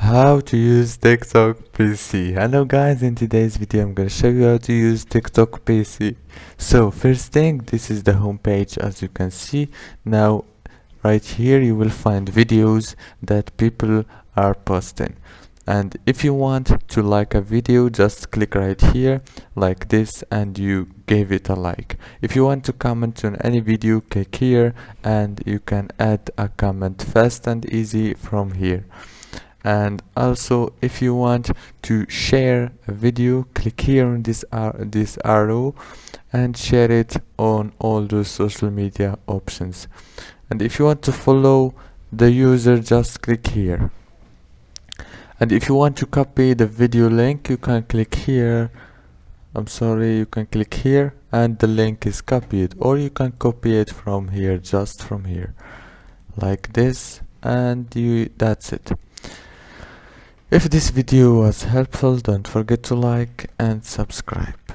How to use TikTok PC. Hello guys, in today's video I'm gonna show you how to use TikTok PC. So first thing, this is the home page. As you can see now, right here you will find videos that people are posting, and if you want to like a video, just click right here like this and you gave it a like. If you want to comment on any video, click here and you can add a comment fast and easy from here. And also, if you want to share a video, click here on this arrow and share it on all those social media options. And if you want to follow the user, just click here. And if you want to copy the video link, you can click here. You can click here and the link is copied, or you can copy it from here, just from here like this, and that's it. If this video was helpful, don't forget to like and subscribe.